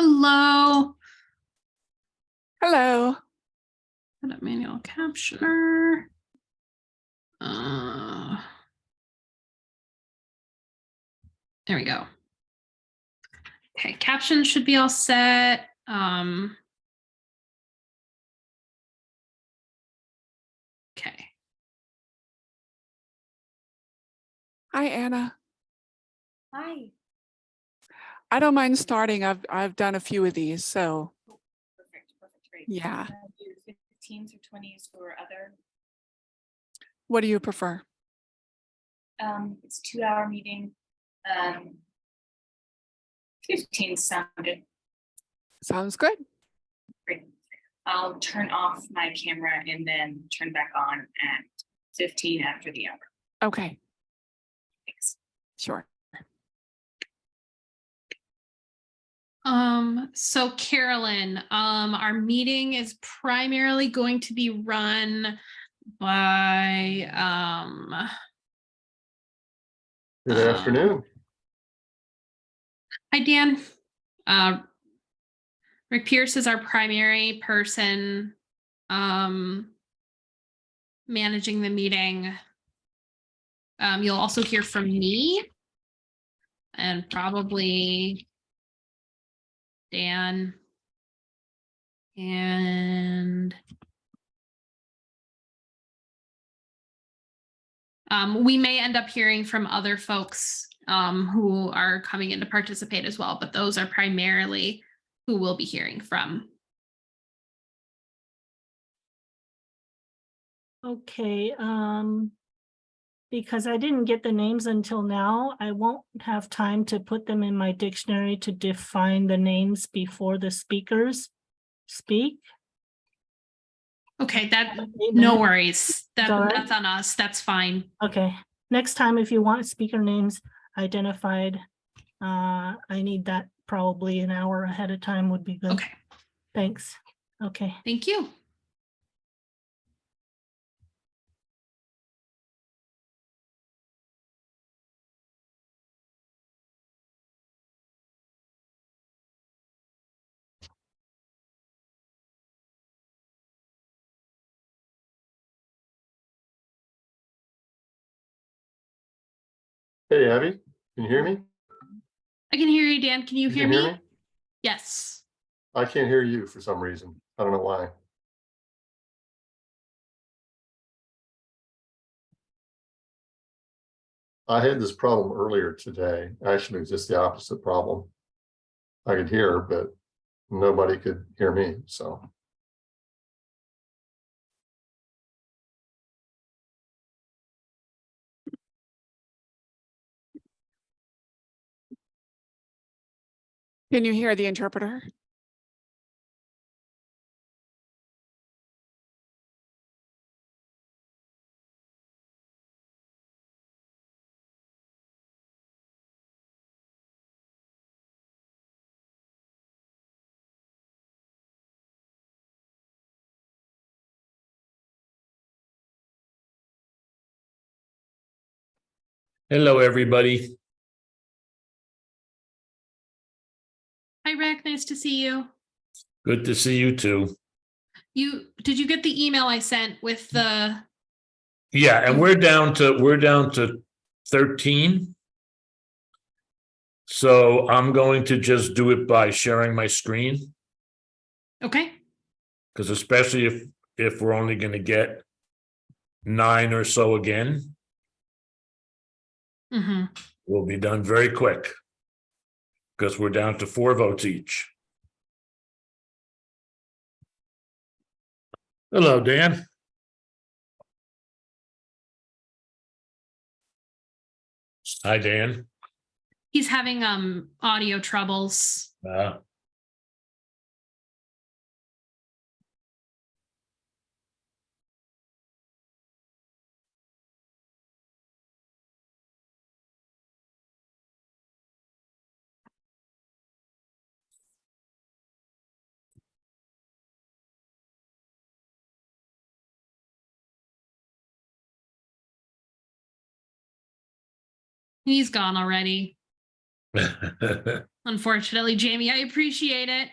Hello. Hello. Set up manual captioner. There we go. Okay, captions should be all set. Okay. Hi, Anna. Hi. I don't mind starting. I've done a few of these, so. Perfect, great. Yeah. Do 15s or 20s or other? What do you prefer? It's a 2-hour meeting. 15 sounded Sounds good. great. I'll turn off my camera and then turn back on at 15 after the hour. Okay, Thanks. sure. So Carolyn, our meeting is primarily going to be run by Good afternoon. Hi, Dan. Rick Pierce is our primary person managing the meeting. You'll also hear from me and probably Dan and we may end up hearing from other folks who are coming in to participate as well, but those are primarily who we'll be hearing from. Okay, because I didn't get the names until now, I won't have time to put them in my dictionary to define the names before the speakers speak. Okay, that Amen. no worries. all right. That's on us. That's fine. Okay, next time if you want speaker names identified, I need that probably an hour ahead of time would be good. Okay, Thanks. Okay. thank you. Hey, Abby, can you hear me? I can hear you, Dan. Can you hear can me? hear me? Yes. I can't hear you for some reason. I don't know why. I had this problem earlier today. Actually, it's just the opposite problem. I could hear, but nobody could hear me. So Can you hear the interpreter? Hello, everybody. Hi, Rick. Nice to see you. Good to see you too. Did you get the email I sent with the? Yeah, and we're down to 13. So I'm going to just do it by sharing my screen, Okay. because especially if we're only going to get 9 or so again, we'll be done very quick because we're down to 4 votes each. Hello, Dan. Hi, Dan. He's having audio troubles. He's gone already. Unfortunately, Jamie, I appreciate it.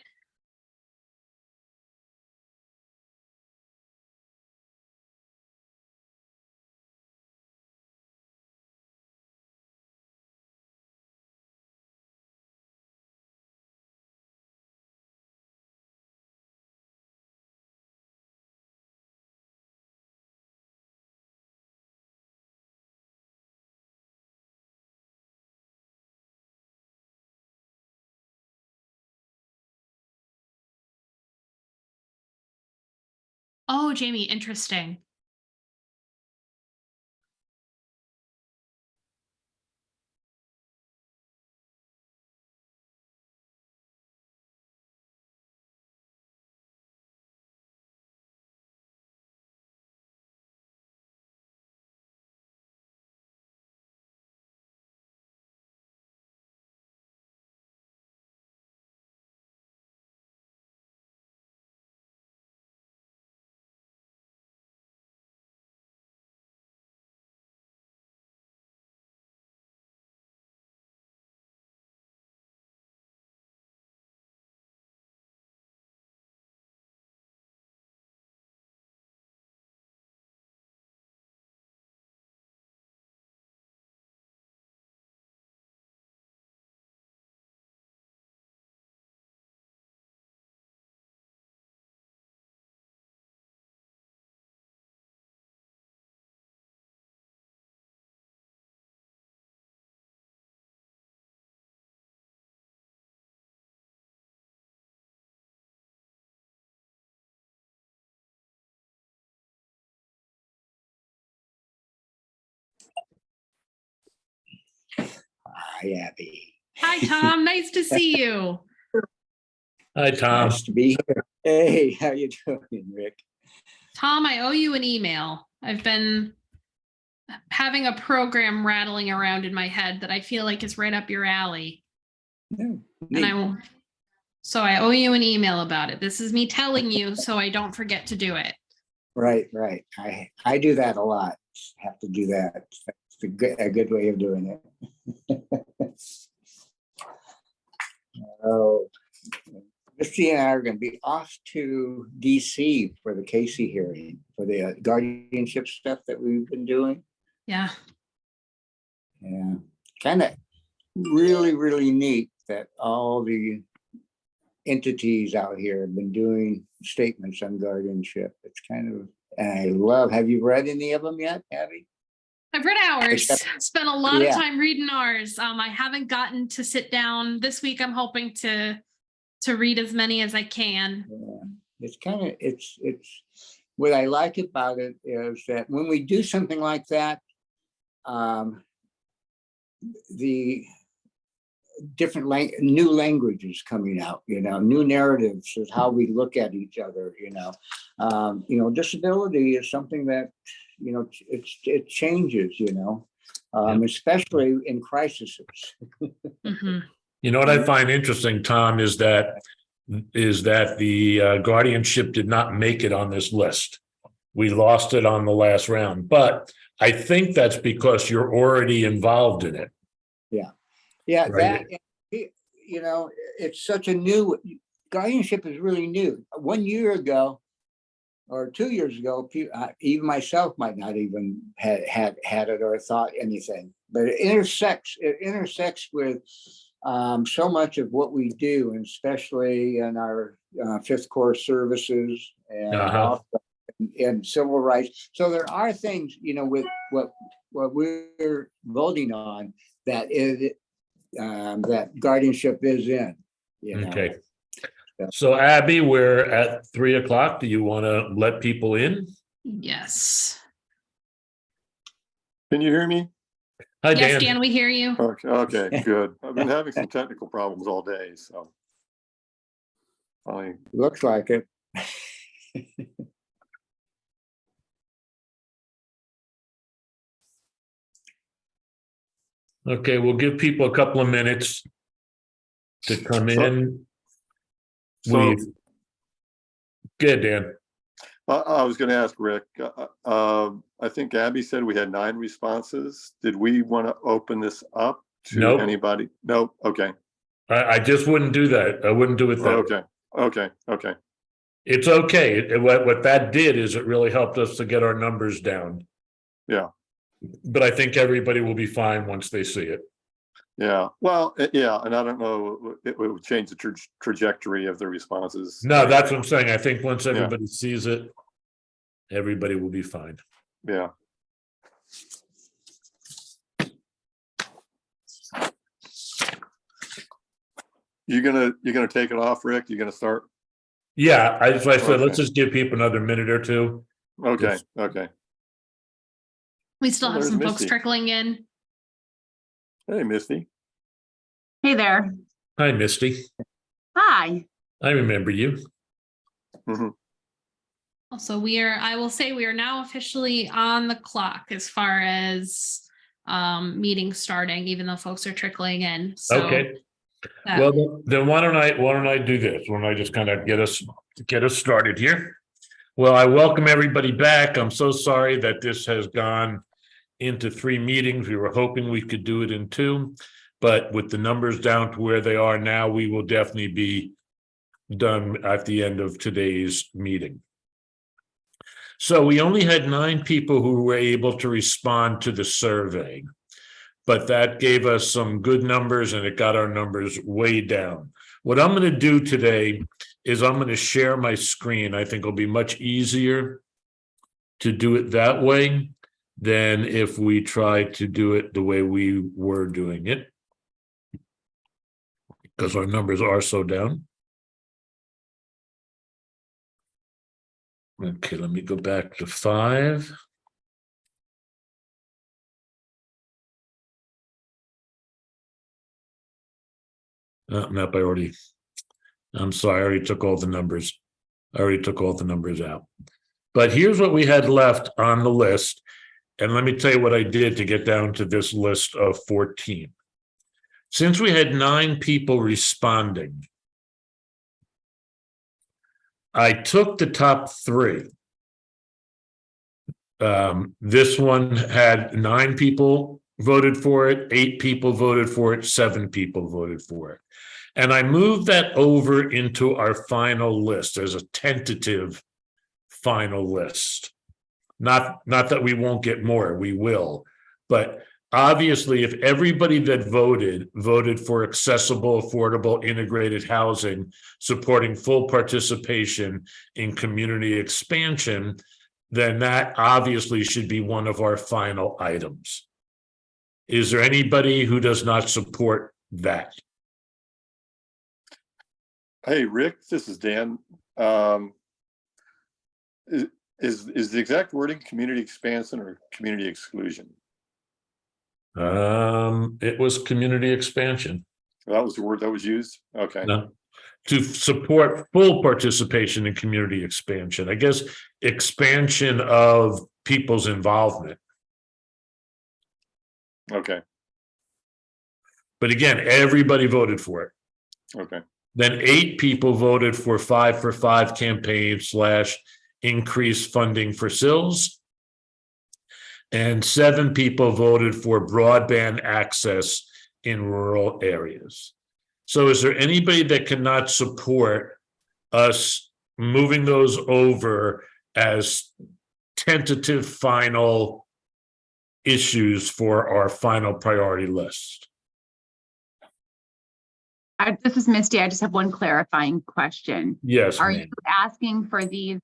Oh, Jamie, interesting. Hi, Abby. Hi, Tom. Nice to see you. Hi, Tom. Nice to be here. Hey, how you doing, Rick? Tom, I owe you an email. I've been having a program rattling around in my head that I feel like is right up your alley. No, And I will. So I owe you an email about it. This is me telling you so I don't forget to do it. right. I do that a lot. Have to do that. It's a good way of doing it. Oh, Misty and I are going to be off to DC for the Casey hearing for the guardianship stuff that we've been doing. Yeah. Yeah, kind of really neat that all the entities out here have been doing statements on guardianship. It's kind of, and I love, have you read any of them yet, Abby? I've read ours. Spent a lot of Yeah. time reading ours. I haven't gotten to sit down this week. I'm hoping to read as many as I can. Yeah. It's kind of, it's what I like about it is that when we do something like that, the different new languages coming out, new narratives is how we look at each other, disability is something that, it changes, especially in crises. Mhm. You know what I find interesting, Tom, is that the guardianship did not make it on this list. We lost it on the last round, but I think that's because you're already involved in it. Yeah, Right. it's such a new, guardianship is really new. 1 year ago or 2 years ago, even myself might not even had it or thought anything, but it intersects with so much of what we do, and especially in our fifth corps services and also in civil rights. So there are things, with what we're voting on that is that guardianship is in. Okay. So Abby, we're at 3:00. Do you want to let people in? Yes. Can you hear me? Hi, Yes, Dan. Dan, we hear you. Okay, good. I've been having some technical problems all day, so. Looks like it. Okay, we'll give people a couple of minutes to come in. So Good, Dan. I was going to ask Rick, I think Abby said we had 9 responses. Did we want to open this up to Nope. anybody? No, okay, I just wouldn't do that. I wouldn't do it that way. okay. It's okay. What that did is it really helped us to get our numbers down. Yeah. But I think everybody will be fine once they see it. Yeah, well, yeah, and I don't know, it would change the trajectory of the responses. No, that's what I'm saying. I think once Yeah. everybody sees it, everybody will be fine. Yeah. You're gonna take it off, Rick? You're gonna start? Yeah, I said, let's Okay. just give people another minute or two. Okay, Yes. okay. We still Oh, have there's some folks Misty. trickling in. Hey, Misty. Hey there. Hi, Misty. Hi. I remember you. Also, I will say we are now officially on the clock as far as meetings starting, even though folks are trickling in. So Okay. that- Well, then why don't I do this? Why don't I just kind of get us started here? Well, I welcome everybody back. I'm so sorry that this has gone into 3 meetings. We were hoping we could do it in 2, but with the numbers down to where they are now, we will definitely be done at the end of today's meeting. So we only had 9 people who were able to respond to the survey, but that gave us some good numbers and it got our numbers way down. What I'm going to do today is I'm going to share my screen. I think it'll be much easier to do it that way than if we try to do it the way we were doing it, because our numbers are so down. Okay, let me go back to 5. Nope, I'm sorry, I already took all the numbers. Out. But here's what we had left on the list. And let me tell you what I did to get down to this list of 14. Since we had 9 people responding, I took the top 3. This one had 9 people voted for it, 8 people voted for it, 7 people voted for it. And I moved that over into our final list as a tentative final list. Not that we won't get more, we will. But obviously, if everybody that voted for accessible, affordable, integrated housing, supporting full participation in community expansion, then that obviously should be one of our final items. Is there anybody who does not support that? Hey, Rick, this is Dan. Is the exact wording community expansion or community exclusion? It was community expansion. That was the word that was used? Okay. No. To support full participation in community expansion. I guess expansion of people's involvement. Okay, But again, everybody voted for it. okay. Then 8 people voted for 5 for 5 campaign / increased funding for CILs. And 7 people voted for broadband access in rural areas. So is there anybody that cannot support us moving those over as tentative final issues for our final priority list? This is Misty. I just have one clarifying question. Yes, Are ma'am. you asking for these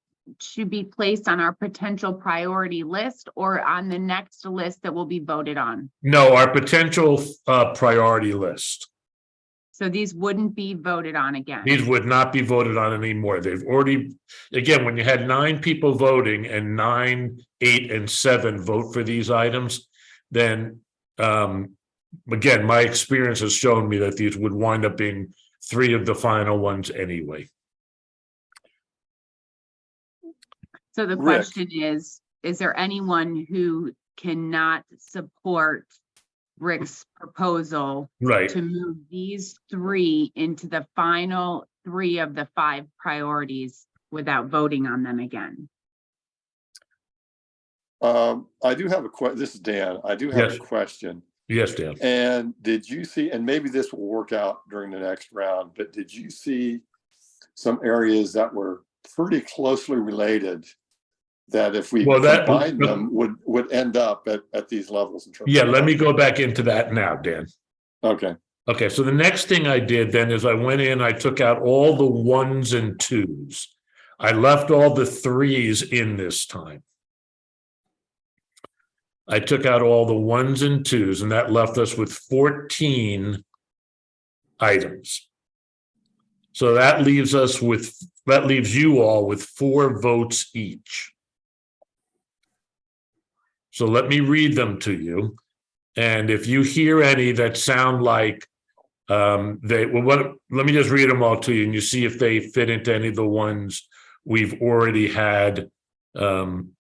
to be placed on our potential priority list or on the next list that will be voted on? No, our potential priority list. So these wouldn't be voted on again. These would not be voted on anymore. They've already, again, when you had 9 people voting and 9, 8, and 7 vote for these items, then again, my experience has shown me that these would wind up being 3 of the final ones anyway. So the Rick. question is there anyone who cannot support Rick's proposal Right. to move these 3 into the final 3 of the 5 priorities without voting on them again? I do have a question. This is Dan. I do have Yes. a question. Yes, Dan. And did you see, and maybe this will work out during the next round, but did you see some areas that were pretty closely related that if we Well, that- combined them would end up at these levels? In terms Yeah, of let me go back into that now, Dan. Okay. Okay, so the next thing I did then is I went in, I took out all the 1s and 2s. I left all the 3s in this time. I took out all the 1s and 2s, and that left us with 14 items. So that leaves you all with 4 votes each. So let me read them to you. And if you hear any that sound like let me just read them all to you and you see if they fit into any of the ones we've already had on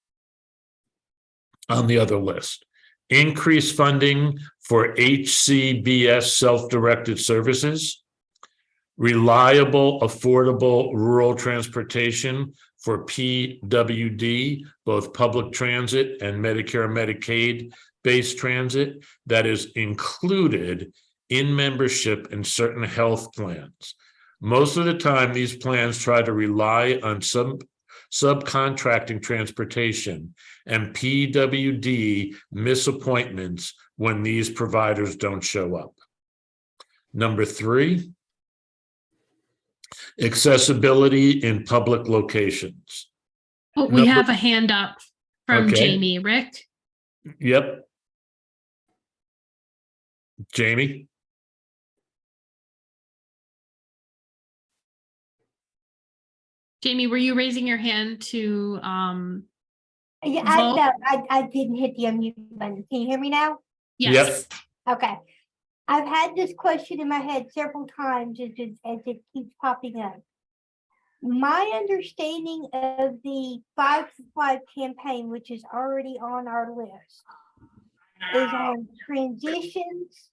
the other list. Increase funding for HCBS self-directed services, reliable, affordable rural transportation for PWD, both public transit and Medicare and Medicaid-based transit that is included in membership in certain health plans. Most of the time, these plans try to rely on subcontracting transportation, and PWD miss appointments when these providers don't show up. Number 3, accessibility in public locations. Oh, we have a hand up from Okay. Jamie. Rick? Yep. Jamie? Jamie, were you raising your hand to Yeah, vote? I didn't hit the unmute button. Can you hear me now? Yes. Okay. I've had this question in my head several times as it keeps popping up. My understanding of the 5 for 5 campaign, which is already on our list, is on transitions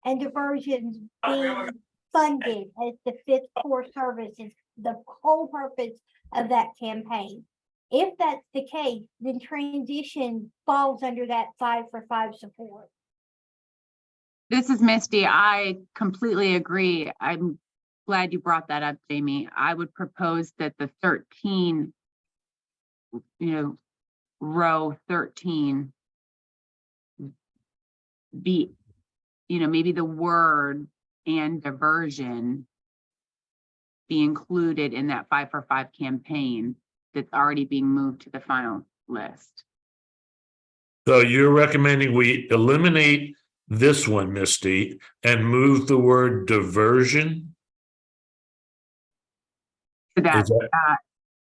and diversions being funded as the 5th core service is the whole purpose of that campaign. If that's the case, then transition falls under that 5 for 5 support. This is Misty. I completely agree. I'm glad you brought that up, Jamie. I would propose that the 13, row 13 be, maybe the word and diversion be included in that 5 for 5 campaign that's already being moved to the final list. So you're recommending we eliminate this one, Misty, and move the word diversion? That,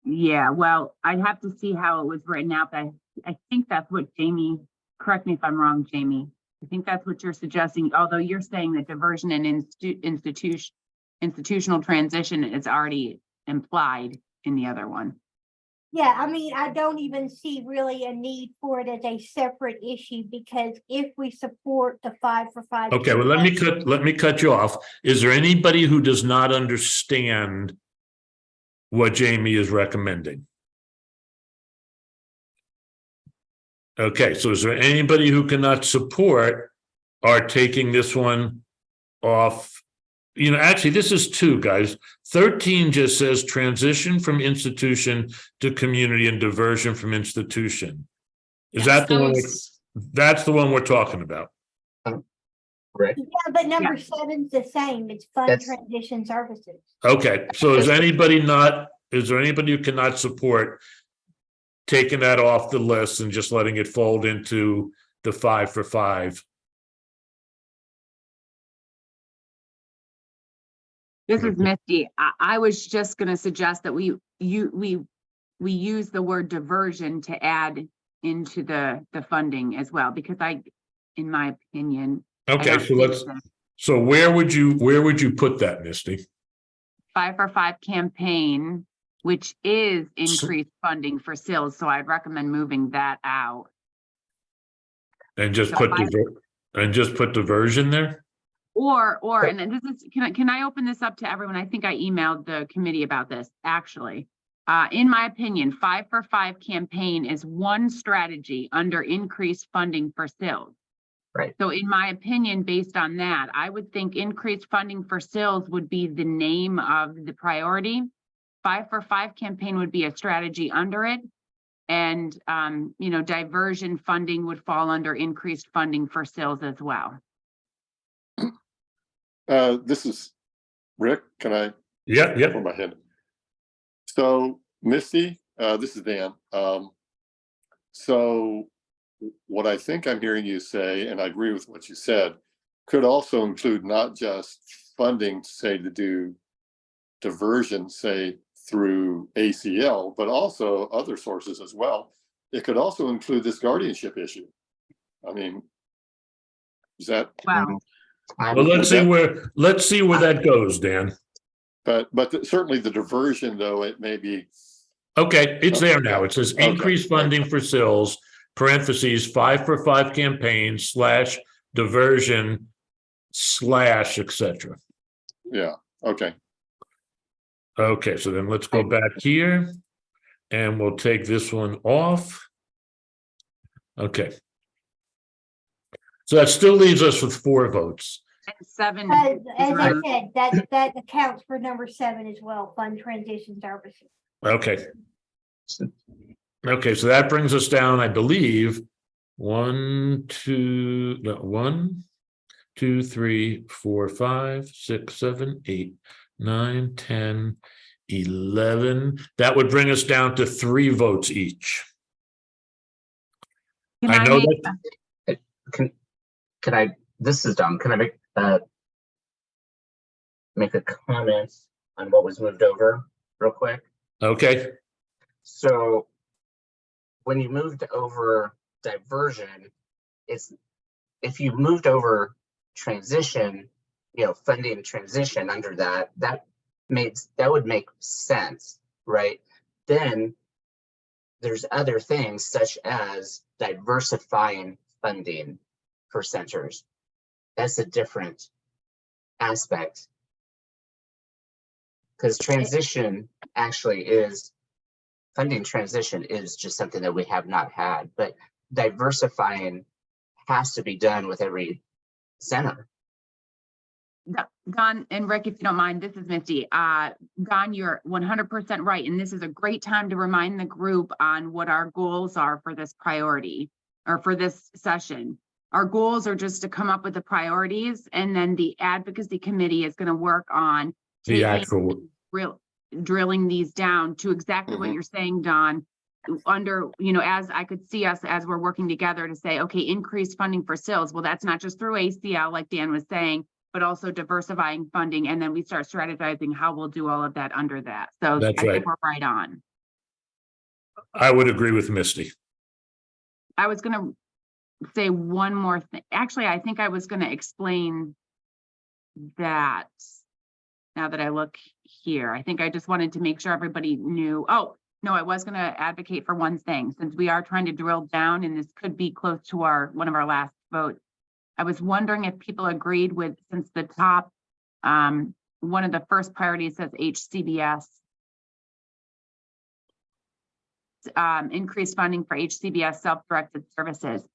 yeah, well, I'd have to see how it was written out, but I think that's what Jamie, correct me if I'm wrong, Jamie. I think that's what you're suggesting, although you're saying that diversion and institutional transition is already implied in the other one. Yeah, I mean, I don't even see really a need for it as a separate issue because if we support the 5 for 5. Okay, well, let me cut you off. Is there anybody who does not understand what Jamie is recommending? Okay, so is there anybody who cannot support or taking this one off? Actually, this is 2, guys. 13 just says transition from institution to community and diversion from institution. Is Yes, that the one? That's the one we're talking about. Right. Yeah, but number 7's the same. It's fund transition services. Okay, so is there anybody who cannot support taking that off the list and just letting it fold into the 5 for 5? This is Misty. I was just going to suggest that we use the word diversion to add into the funding as well, because in my opinion. Okay, so where would you put that, Misty? 5 for 5 campaign, which is increased funding for CILs, so I'd recommend moving that out. And just put diversion there? Or, and this is, can I open this up to everyone? I think I emailed the committee about this, actually. In my opinion, 5 for 5 campaign is one strategy under increased funding for CILs. Right. So in my opinion, based on that, I would think increased funding for CILs would be the name of the priority. 5 for 5 campaign would be a strategy under it. And, you know, diversion funding would fall under increased funding for CILs as well. This is Rick. Can I Yeah, yeah. put my hand? So Misty, this is Dan. So what I think I'm hearing you say, and I agree with what you said, could also include not just funding, say, to do diversion, say, through ACL, but also other sources as well. It could also include this guardianship issue. I mean, is that? Wow. Well, let's see where that goes, Dan. But certainly the diversion, though, it may be. Okay, it's there now. It says Okay. increased funding for CILs, parentheses, 5 for 5 campaign / diversion / etc. Yeah, okay. Okay, so then let's go back here and we'll take this one off. Okay. So that still leaves us with 4 votes. And 7. As I Right. said, that accounts for number 7 as well, fund transition services. Okay. Okay, so that brings us down, I believe, 1, 2, 3, 4, 5, 6, 7, 8, 9, 10, 11. That would bring us down to 3 votes each. Can I I know make- that. Can I, this is Dom, can I make a comment on what was moved over real quick? Okay, So when you moved over diversion, it's, if you moved over transition, you know, funding transition under that would make sense, right? Then there's other things such as diversifying funding for centers. That's a different aspect. Because transition actually is, funding transition is just something that we have not had, but diversifying has to be done with every center. Don and Rick, if you don't mind, this is Misty. Don, you're 100% right. And this is a great time to remind the group on what our goals are for this priority or for this session. Our goals are just to come up with the priorities, and then the advocacy committee is going to work on the actual. drilling these down to exactly what you're saying, Don. Under, you know, as I could see us as we're working together to say, okay, increased funding for CILs. Well, that's not just through ACL, like Dan was saying, but also diversifying funding. And then we start strategizing how we'll do all of that under that. So That's I right. think we're right on. I would agree with Misty. I was going to say one more thing. Actually, I think I was going to explain that now that I look here. I think I just wanted to make sure everybody knew. Oh, no, I was going to advocate for one thing, since we are trying to drill down, and this could be close to one of our last votes. I was wondering if people agreed with, since the top, one of the first priorities says HCBS, increased funding for HCBS self-directed services.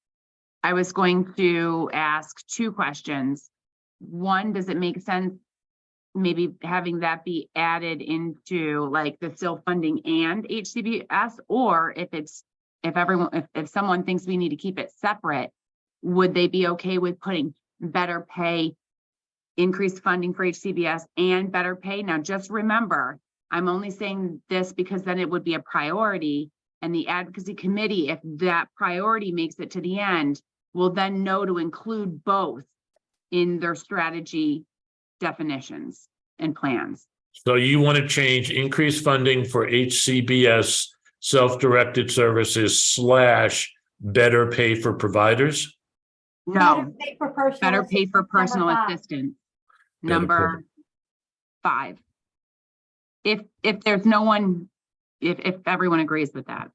I was going to ask 2 questions. One, does it make sense maybe having that be added into like the CIL funding and HCBS, or if someone thinks we need to keep it separate, would they be okay with putting better pay, increased funding for HCBS and better pay? Now, just remember, I'm only saying this because then it would be a priority, and the advocacy committee, if that priority makes it to the end, will then know to include both in their strategy definitions and plans. So you want to change increased funding for HCBS self-directed services / better pay for providers? No, Better pay for personal better pay for personal assistance, number 5. assistance. Better Number 5. If there's no one, if everyone agrees with that.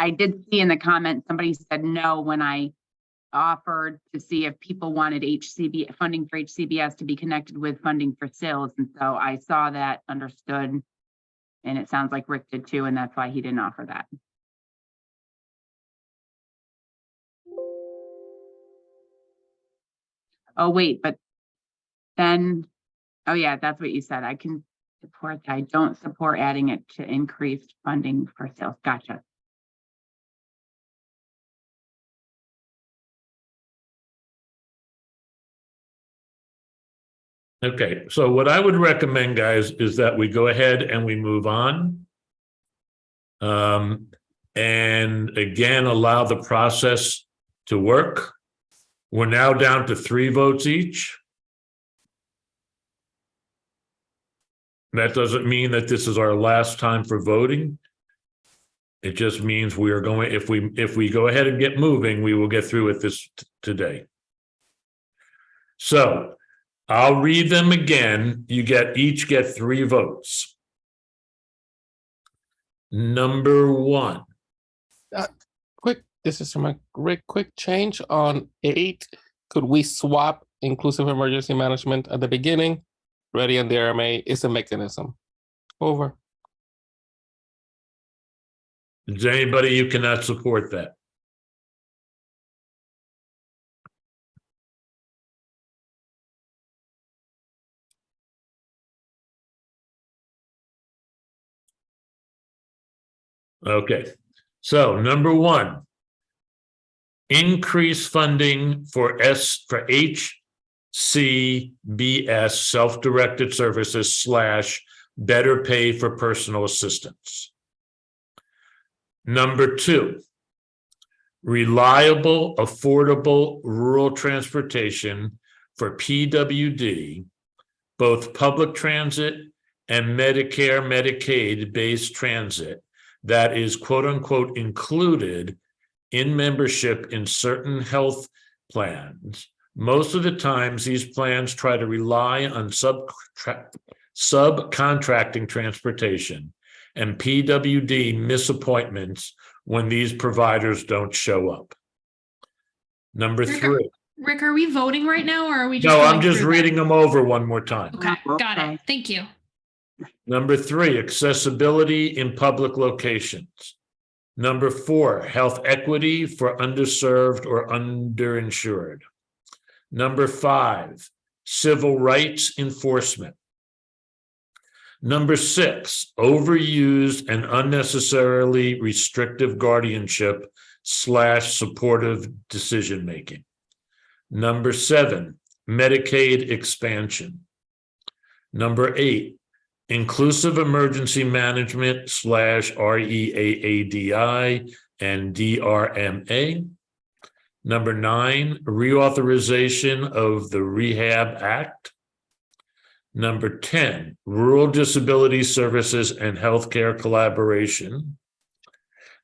I did see in the comments, somebody said no when I offered to see if people wanted funding for HCBS to be connected with funding for CILs. And so I saw that, understood. And it sounds like Rick did too, and that's why he didn't offer that. Oh, wait, but then, oh yeah, that's what you said. I can support, I don't support adding it to increased funding for sales. Gotcha. Okay, so what I would recommend, guys, is that we go ahead and we move on. And again, allow the process to work. We're now down to 3 votes each. That doesn't mean that this is our last time for voting. It just means we are going, if we go ahead and get moving, we will get through with this today. So I'll read them again. You each get 3 votes. Number 1. This is from Rick. Quick change on 8. Could we swap inclusive emergency management at the beginning? Ready and the RMA is a mechanism. Over. Is there anybody you cannot support that? Okay, so number 1, increase funding for HCBS self-directed services / better pay for personal assistance. Number 2, reliable, affordable rural transportation for PWD, both public transit and Medicare, Medicaid-based transit that is quote unquote included in membership in certain health plans. Most of the times these plans try to rely on subcontracting transportation, and PWD miss appointments when these providers don't show up. Number 3. Rick, are we voting right now or are we just? No, I'm going just through reading them over one more time. Okay, Oh, got okay. it. Thank you. Number 3, accessibility in public locations. Number 4, health equity for underserved or underinsured. Number 5, civil rights enforcement. Number 6, overused and unnecessarily restrictive guardianship / supportive decision-making. Number 7, Medicaid expansion. Number 8, inclusive emergency management / REAADI and DRMA. Number 9, reauthorization of the Rehab Act. Number 10, rural disability services and healthcare collaboration.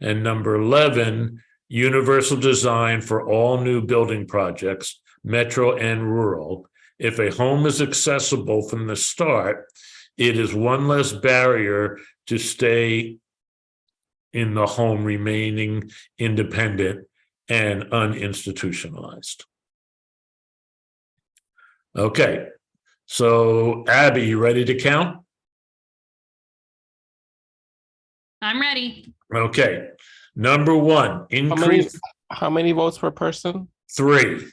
And number 11, universal design for all new building projects, metro and rural. If a home is accessible from the start, it is one less barrier to stay in the home, remaining independent and uninstitutionalized. Okay, so Abby, you ready to count? I'm ready. Okay, number 1, increase. How many votes per person? 3.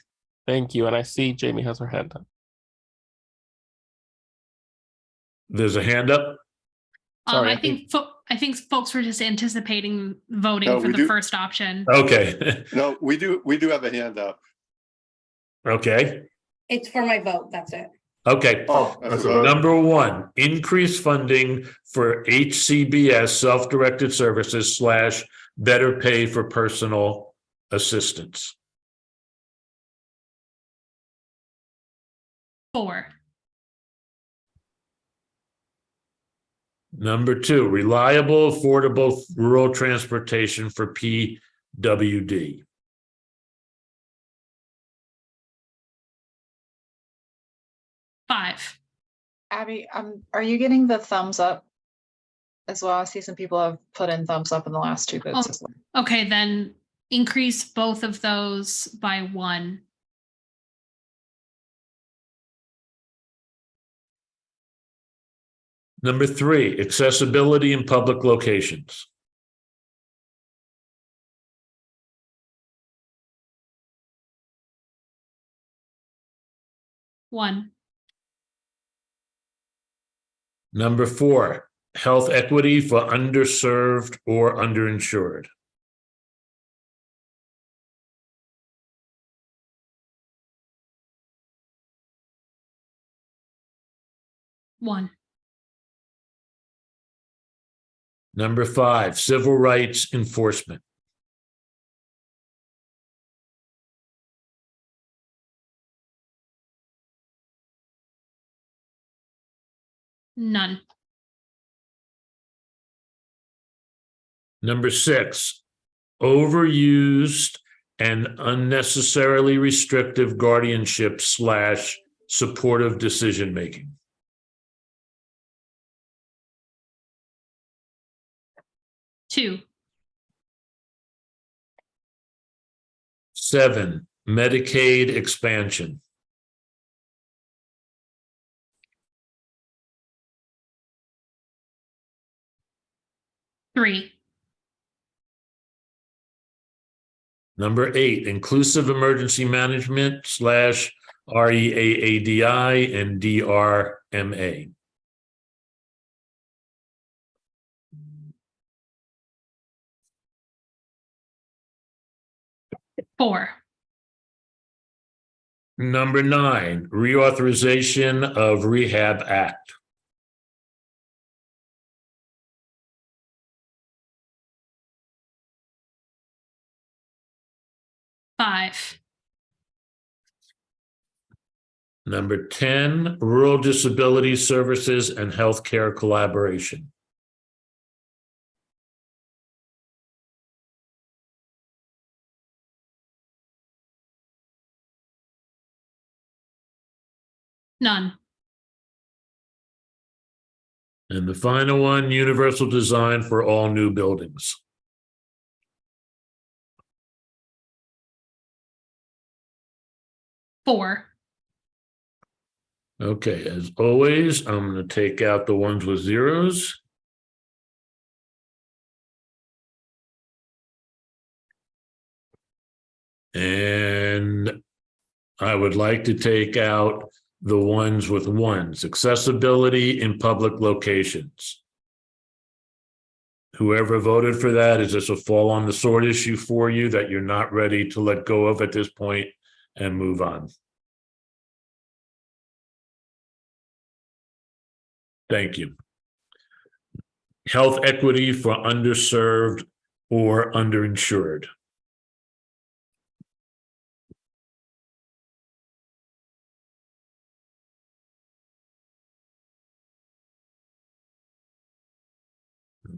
Thank you. And I see Jamie has her hand up. There's a hand up. Sorry, I think folks were just anticipating voting No, for we the do. first option. Okay. No, we do have a hand up. Okay. It's for my vote, that's it. Okay. Oh, that's a vote. Number 1, increase funding for HCBS self-directed services / better pay for personal assistance. 4. Number 2, reliable, affordable rural transportation for PWD. 5. Abby, are you getting the thumbs up as well? I see some people have put in thumbs up in the last 2 votes as well. Okay, then increase both of those by 1. Number 3, accessibility in public locations. 1, Number 4, health equity for underserved or underinsured. 1, Number 5, civil rights enforcement. 'None. Number 6, overused and unnecessarily restrictive guardianship / supportive decision making. 2, 7, Medicaid expansion. 3, Number 8, inclusive emergency management / REAADI and DRMA. 4, Number 9, reauthorization of Rehab Act. 5, Number 10, rural disability services and healthcare collaboration. 'None. And the final one, universal design for all new buildings. 4, Okay, as always, I'm going to take out the ones with zeros. And I would like to take out the ones with ones, accessibility in public locations. Whoever voted for that, is this a fall on the sword issue for you that you're not ready to let go of at this point and move on? Thank you. Health equity for underserved or underinsured.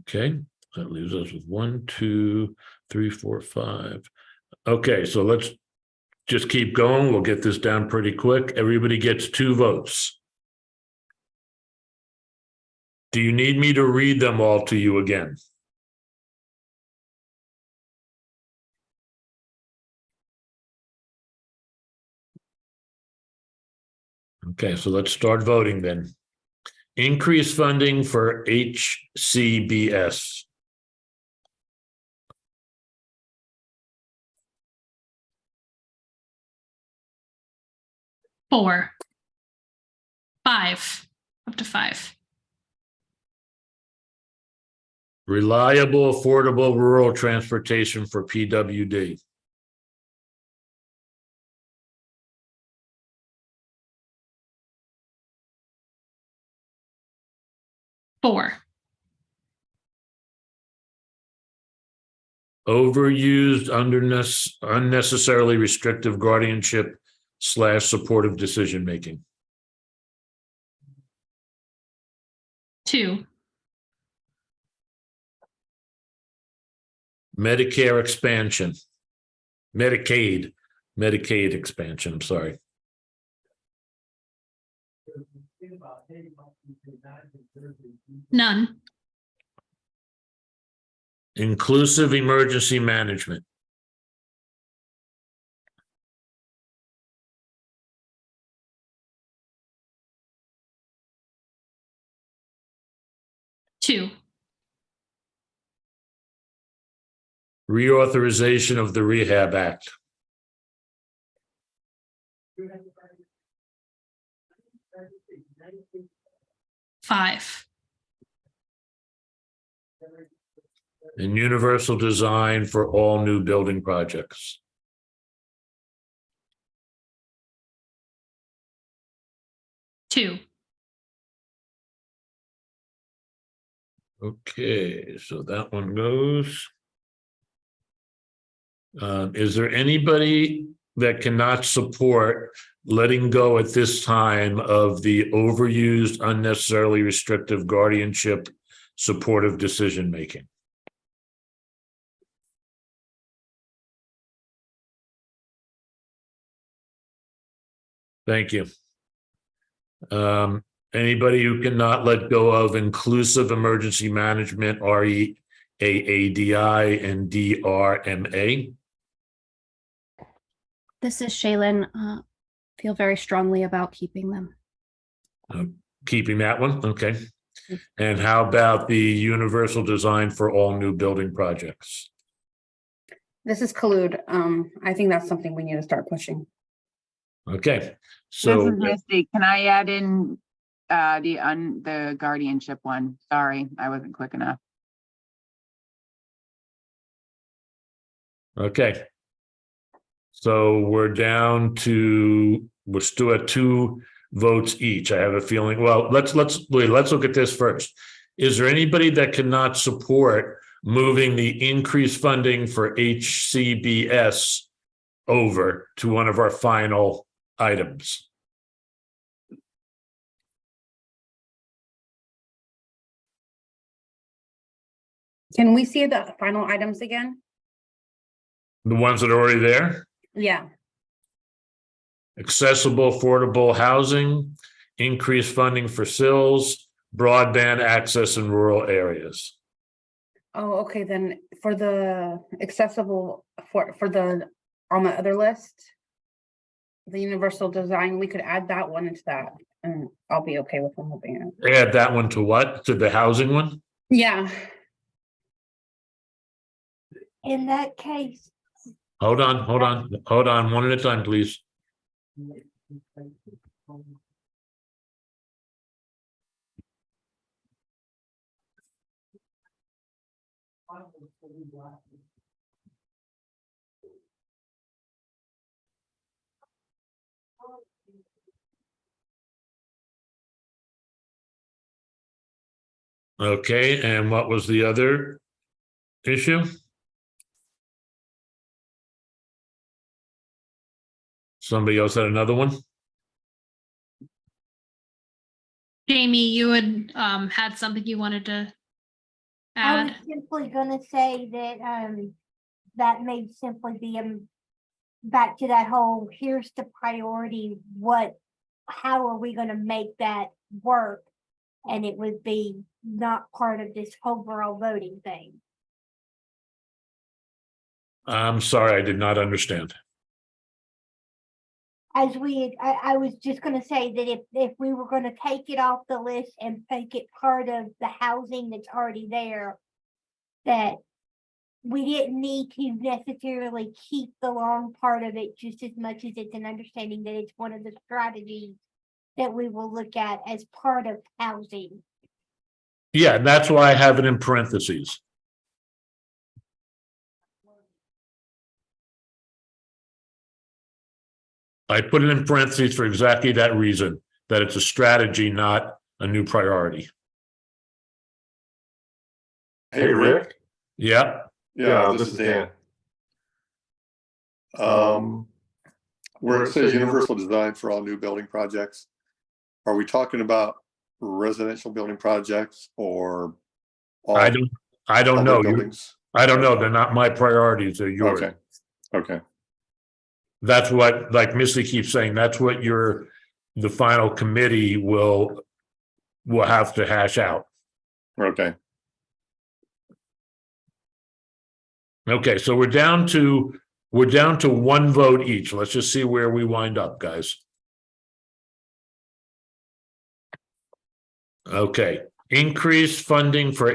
Okay, that leaves us with 1, 2, 3, 4, 5. Okay, so let's just keep going. We'll get this down pretty quick. Everybody gets 2 votes. Do you need me to read them all to you again? Okay, so let's start voting then. Increase funding for HCBS. 4, 5, up to 5. Reliable, affordable rural transportation for PWD. 4, Overused, unnecessarily restrictive guardianship / supportive decision making. 2, Medicare expansion. Medicaid expansion, I'm sorry. 'None. Inclusive emergency management. 2, Reauthorization of the Rehab Act. 5, And universal design for all new building projects. 2, Okay, so that one goes. Is there anybody that cannot support letting go at this time of the overused, unnecessarily restrictive guardianship supportive decision-making? Thank you. Anybody who cannot let go of inclusive emergency management, REAADI and DRMA? This is Shaylin. Feel very strongly about keeping them. Keeping that one, okay. And how about the universal design for all new building projects? This is collude. I think that's something we need to start pushing. Okay, This so is Misty. Can I add in the guardianship one? Sorry, I wasn't quick enough. okay. So we're still at 2 votes each. I have a feeling, well, let's look at this first. Is there anybody that cannot support moving the increased funding for HCBS over to one of our final items? Can we see the final items again? The ones that are already there? Yeah. Accessible, affordable housing, increased funding for CILs, broadband access in rural areas. Oh, okay, then for the accessible, for the, on the other list, the universal design, we could add that one into that, and I'll be okay with moving it. Add that one to what? To the housing one? Yeah. In that case, Hold on, one at a time, please. Okay, and what was the other issue? Somebody else had another one? Jamie, you had had something you wanted to I was add. simply gonna say that, that may simply be, back to that whole, here's the priority, how are we gonna make that work? And it would be not part of this overall voting thing. I'm sorry, I did not understand. As I was just gonna say that if we were gonna take it off the list and make it part of the housing that's already there, that we didn't need to necessarily keep the long part of it just as much as it's an understanding that it's one of the strategies that we will look at as part of housing. Yeah, that's why I have it in parentheses. I put it in parentheses for exactly that reason, that it's a strategy, not a new priority. Hey, Rick. Yeah, Yeah, this is Dan. Where it says universal design for all new building projects, are we talking about residential building projects or all I don't other know. buildings? I don't know. They're not my priorities, they're yours. Okay, okay, That's what, like Missy keeps saying, that's what the final committee will have to hash out. okay. Okay, so we're down to 1 vote each. Let's just see where we wind up, guys. Okay, increased funding for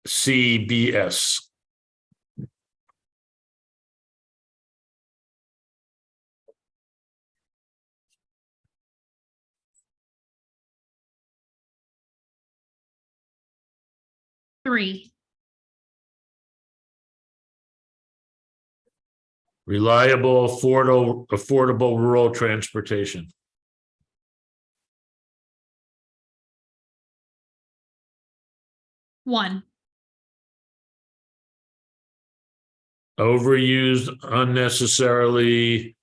HCBS. Three. Reliable, affordable rural transportation. One. Overused, unnecessarily,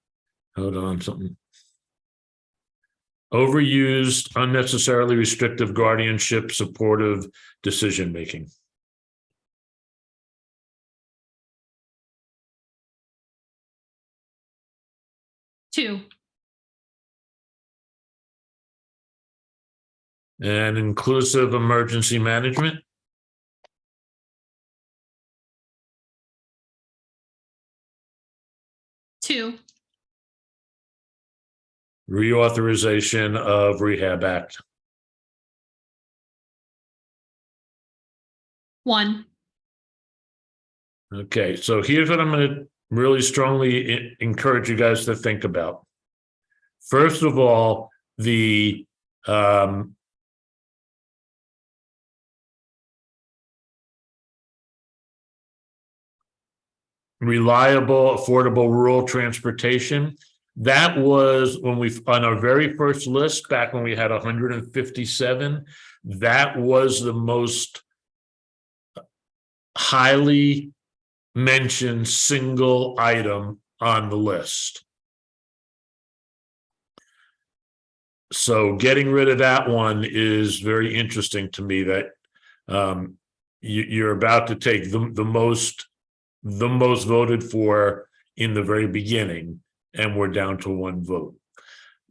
hold on, something. Overused, unnecessarily restrictive guardianship, supportive decision-making. Two. And inclusive emergency management. Two. Reauthorization of Rehab Act. One. Okay, so here's what I'm going to really strongly encourage you guys to think about. First of all, the reliable, affordable rural transportation. That was when we, on our very first list, back when we had 157, that was the most highly mentioned single item on the list. So getting rid of that one is very interesting to me, that you're about to take the most voted for in the very beginning, and we're down to one vote.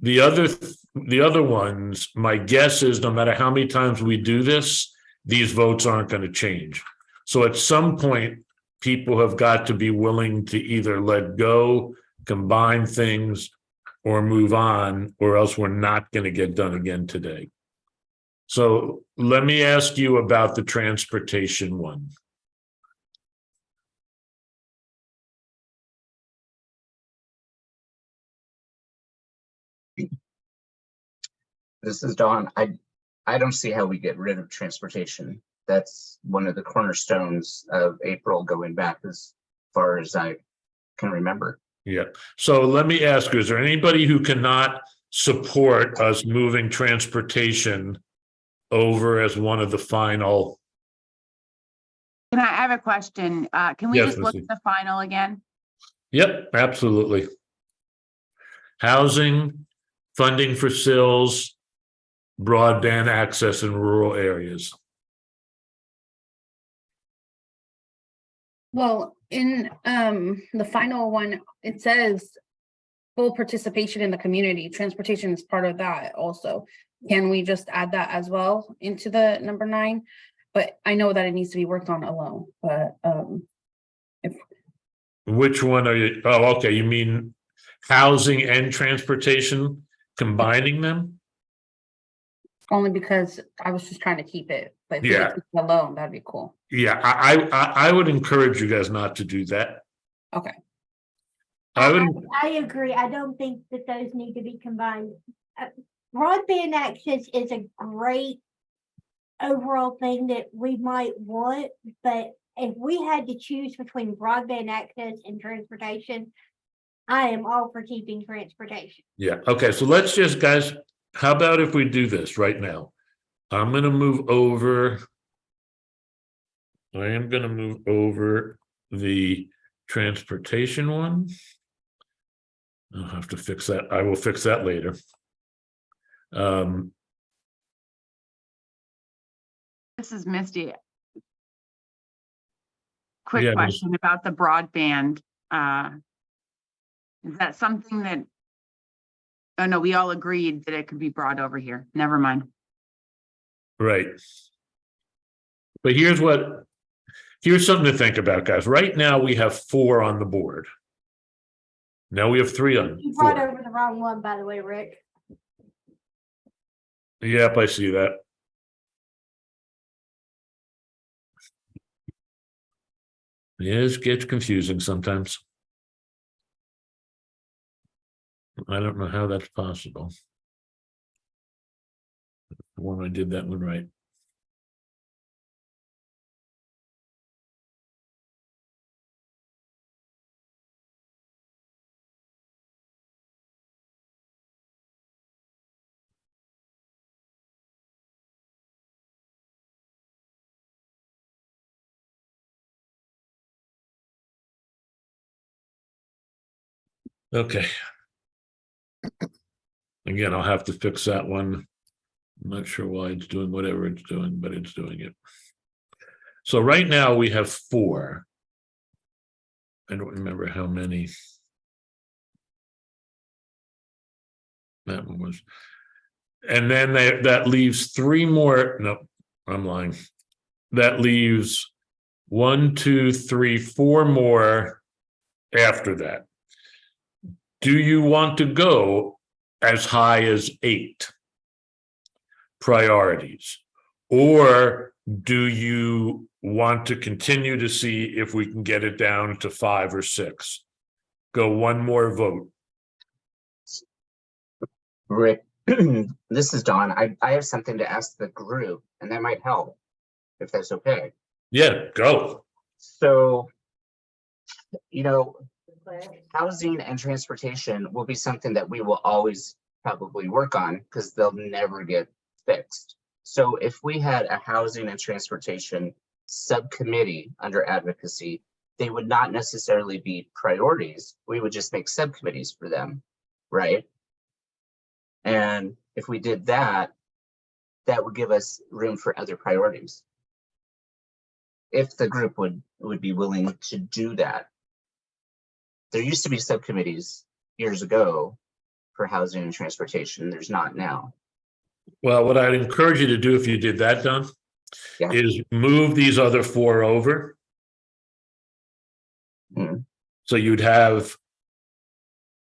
The other ones, my guess is no matter how many times we do this, these votes aren't going to change. So at some point, people have got to be willing to either let go, combine things, or move on, or else we're not going to get done again today. So let me ask you about the transportation one. This is Dawn. I don't see how we get rid of transportation. That's one of the cornerstones of April going back as far as I can remember. Yeah. So let me ask you, is there anybody who cannot support us moving transportation over as one of the final? Can I have a question? Can we Yes, just look Missy. at the final again? Yep, absolutely. Housing, funding for CILs, broadband access in rural areas. Well, in the final one, it says full participation in the community. Transportation is part of that also. Can we just add that as well into the number 9? But I know that it needs to be worked on alone, but Which one are you? Oh, okay. You mean housing and transportation, combining them? only because I was just trying to keep it, but if we Yeah. could keep it alone, that'd be cool. Yeah, I would encourage you guys not to do that. Okay. I agree. I don't think that those need to be combined. Broadband access is a great overall thing that we might want, but if we had to choose between broadband access and transportation, I am all for keeping transportation. Yeah. Okay. So let's just, guys, how about if we do this right now? I'm going to move over. I am going to move over the transportation one. I'll have to fix that. I will fix that later. This is Misty. Quick Yeah, question about the broadband. Is that something that, oh no, we all agreed that it could be brought over here. Never mind. Right. But here's something to think about, guys. Right now we have 4 on the board. Now we have 3 on. You brought 4. over the wrong one, by the way, Rick. Yep, I see that. Yes, gets confusing sometimes. I don't know how that's possible. When I did that one right. Okay. Again, I'll have to fix that one. I'm not sure why it's doing whatever it's doing, but it's doing it. So right now we have 4. I don't remember how many. That one was. And then that leaves 3 more. No, I'm lying. That leaves 1, 2, 3, 4 more after that. Do you want to go as high as 8 priorities? Or do you want to continue to see if we can get it down to 5 or 6? Go one more vote. Rick, this is Don. I have something to ask the group, and that might help, if that's okay. Yeah, go. So, you know, housing and transportation will be something that we will always probably work on because they'll never get fixed. So if we had a housing and transportation subcommittee under advocacy, they would not necessarily be priorities. We would just make subcommittees for them, right? And if we did that, that would give us room for other priorities. If the group would be willing to do that. There used to be subcommittees years ago for housing and transportation. There's not now. Well, what I'd encourage you to do if you did that, Don, Yeah. is move these other 4 over. So you'd have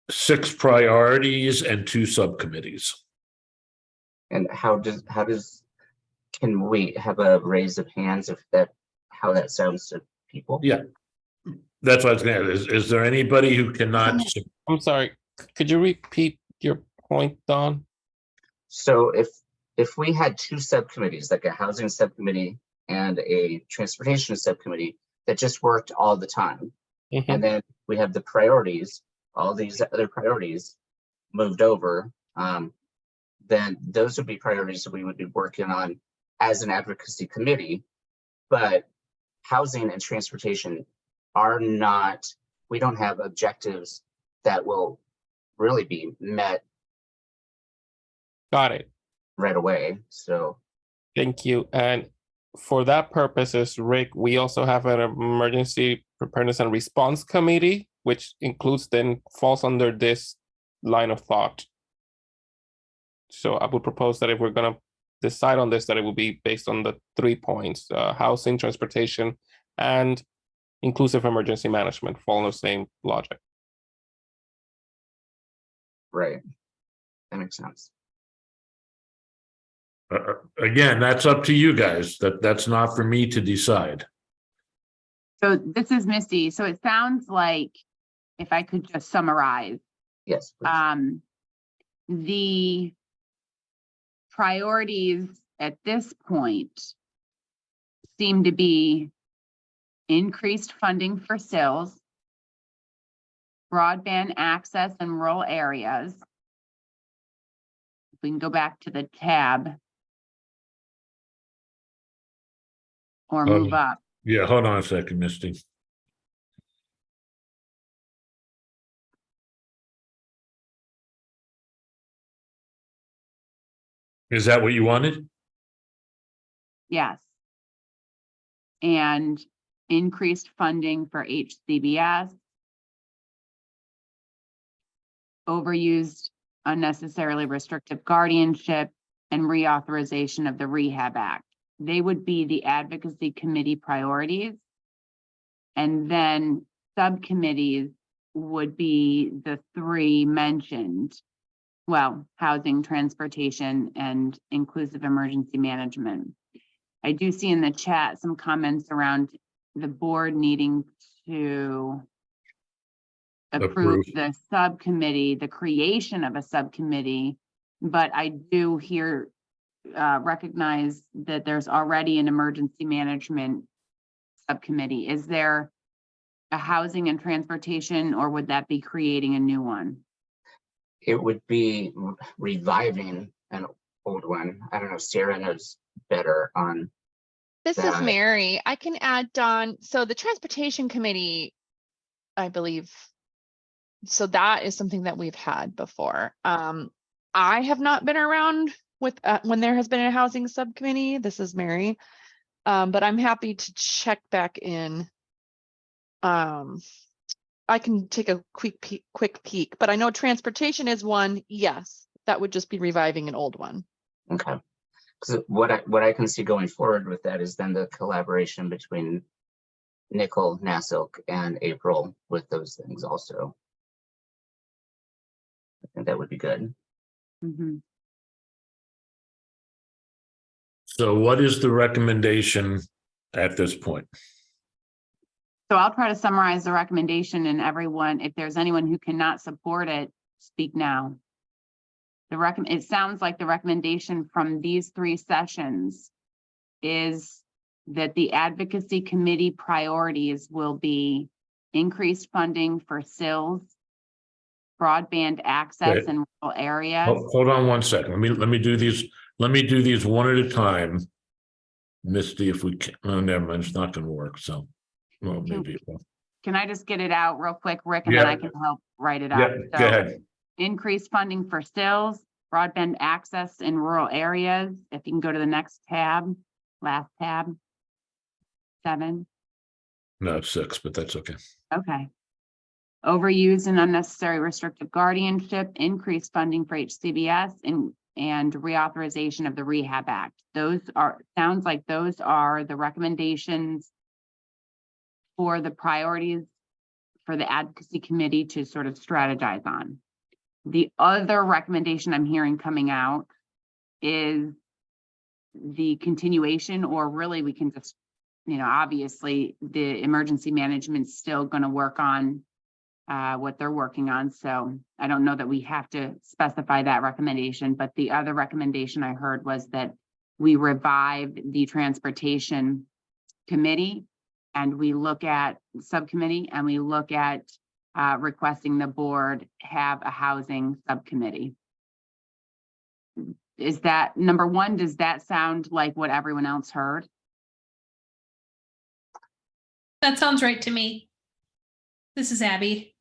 6 priorities and 2 subcommittees. And can we have a raise of hands if how that sounds to people? Yeah. That's what I was going to ask. Is there anybody who cannot? I'm sorry, could you repeat your point, Don? So if we had 2 subcommittees, like a housing subcommittee and a transportation subcommittee that just worked all the time, and then we have the priorities, all these other priorities moved over, then those would be priorities that we would be working on as an advocacy committee. But housing and transportation are not, we don't have objectives that will really be met. Got it. Right away. So thank you. And for that purposes, Rick, we also have an emergency preparedness and response committee, which includes then falls under this line of thought. So I would propose that if we're going to decide on this, that it will be based on the 3 points, housing, transportation, and inclusive emergency management, following the same logic. Right. That makes sense. Again, that's up to you guys. That's not for me to decide. So this is Misty. So it sounds like, if I could just summarize. Yes. Please. The priorities at this point seem to be increased funding for CILs, broadband access in rural areas. If we can go back to the tab. Or move up. Yeah, hold on a second, Misty. Is that what you wanted? Yes. And increased funding for HCBS. Overused, unnecessarily restrictive guardianship, and reauthorization of the Rehab Act. They would be the advocacy committee priorities. And then subcommittees would be the 3 mentioned. Well, housing, transportation, and inclusive emergency management. I do see in the chat some comments around the board needing to approve Approve. the subcommittee, the creation of a subcommittee. But I do here recognize that there's already an emergency management subcommittee. Is there a housing and transportation, or would that be creating a new one? It would be reviving an old one. I don't know, Sarah knows better on. This is that. Mary. I can add Dawn. So the Transportation Committee, I believe, so that is something that we've had before. I have not been around with when there has been a housing subcommittee. This is Mary. But I'm happy to check back in. I can take a quick peek, but I know transportation is one. Yes, that would just be reviving an old one. Okay. So what I can see going forward with that is then the collaboration between Nicole, Nasilk, and April with those things also. I think that would be good. Mm-hmm. So what is the recommendation at this point? So I'll try to summarize the recommendation, and everyone, if there's anyone who cannot support it, speak now. It sounds like the recommendation from these 3 sessions is that the advocacy committee priorities will be increased funding for CILs, broadband access Okay. in rural areas. Hold on one second. Let me do these. Let me do these one at a time. Misty, if we can, oh, never mind, it's not going to work. So, well, maybe. Can I just get it out real quick, Rick, and Yeah. then I can help write it up? Yeah, go ahead. Increased funding for CILs, broadband access in rural areas. If you can go to the next tab, last tab, 7. No, it's 6, but that's okay. Okay. Overuse and unnecessary restrictive guardianship, increased funding for HCBS, and reauthorization of the Rehab Act. Sounds like those are the recommendations for the priorities for the advocacy committee to sort of strategize on. The other recommendation I'm hearing coming out is the continuation, or really we can just, obviously the emergency management's still going to work on what they're working on. So I don't know that we have to specify that recommendation, but the other recommendation I heard was that we revive the transportation committee, and we look at subcommittee, and we look at requesting the board have a housing subcommittee. Is that number one? Does that sound like what everyone else heard? That sounds right to me. This is Abby.